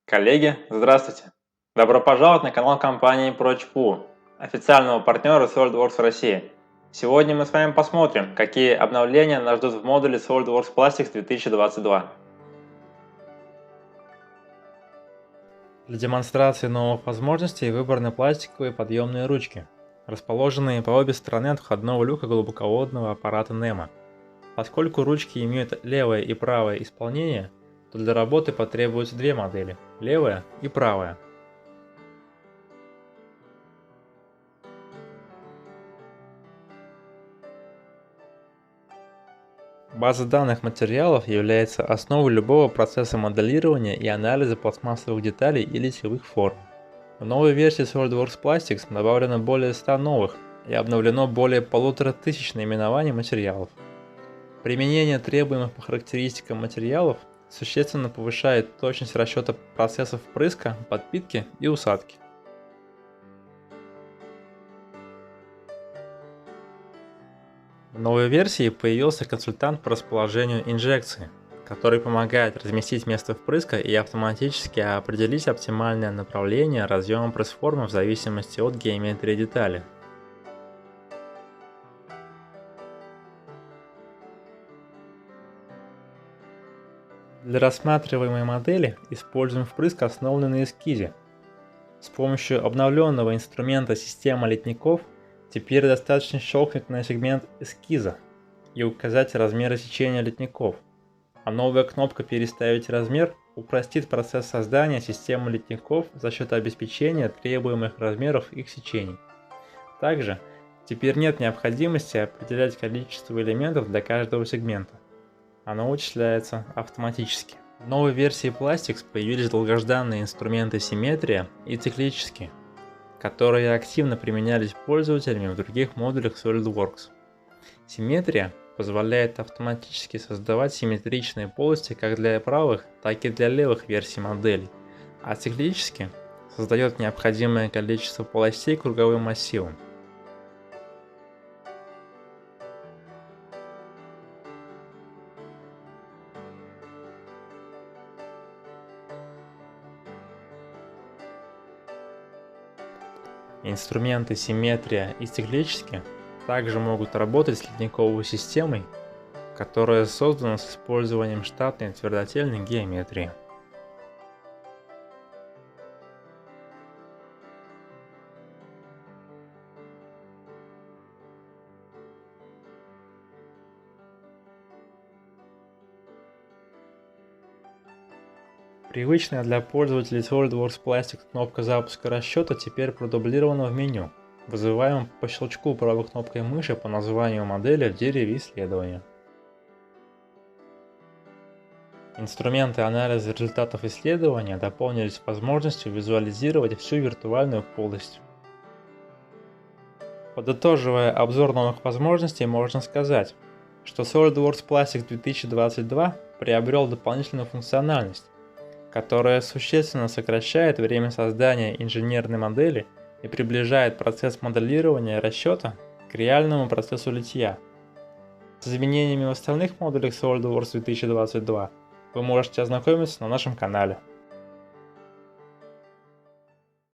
Коллеги, здравствуйте! Добро пожаловать на канал компании ProCPU, официального партнера SolidWorks России. Сегодня мы с вами посмотрим, какие обновления нас ждут в модуле SolidWorks Plastics 2022. Для демонстрации новых возможностей выбраны пластиковые подъемные ручки, расположенные по обе стороны от входного люка глубоководного аппарата NEMA. Поскольку ручки имеют левое и правое исполнение, то для работы потребуются две модели – левая и правая. База данных материалов является основой любого процесса моделирования и анализа пластмассовых деталей и литьевых форм. В новой версии SolidWorks Plastics добавлено более 100 новых и обновлено более 1500 наименований материалов. Применение требуемых по характеристикам материалов существенно повышает точность расчета процессов впрыска, подпитки и усадки. В новой версии появился консультант по расположению инжекции, который помогает разместить место впрыска и автоматически определить оптимальное направление разъема пресс-формы в зависимости от геометрии детали. Для рассматриваемой модели используем впрыск, основанный на эскизе. С помощью обновленного инструмента система литников теперь достаточно щелкнуть на сегмент эскиза и указать размеры сечения литников, а новая кнопка «Переставить размер» упростит процесс создания системы литников за счет обеспечения требуемых размеров их сечений. Также теперь нет необходимости определять количество элементов для каждого сегмента. Оно вычисляется автоматически. В новой версии Plastics появились долгожданные инструменты симметрия и циклические, которые активно применялись пользователями в других модулях SolidWorks. Симметрия позволяет автоматически создавать симметричные полости как для правых, так и для левых версий моделей, а циклически создает необходимое количество полостей круговым массивом. Инструменты симметрия и циклически также могут работать с ледниковой системой, которая создана с использованием штатной твердотельной геометрии. Привычная для пользователей SolidWorks Plastics кнопка запуска расчета теперь продублирована в меню, вызываемом по щелчку правой кнопкой мыши по названию модели в дереве исследования. Инструменты анализа результатов исследования дополнились возможностью визуализировать всю виртуальную полость. Подытоживая обзор новых возможностей, можно сказать, что SolidWorks Plastics 2022 приобрел дополнительную функциональность, которая существенно сокращает время создания инженерной модели и приближает процесс моделирования и расчета к реальному процессу литья. С изменениями в остальных модулях SolidWorks 2022 вы можете ознакомиться на нашем канале.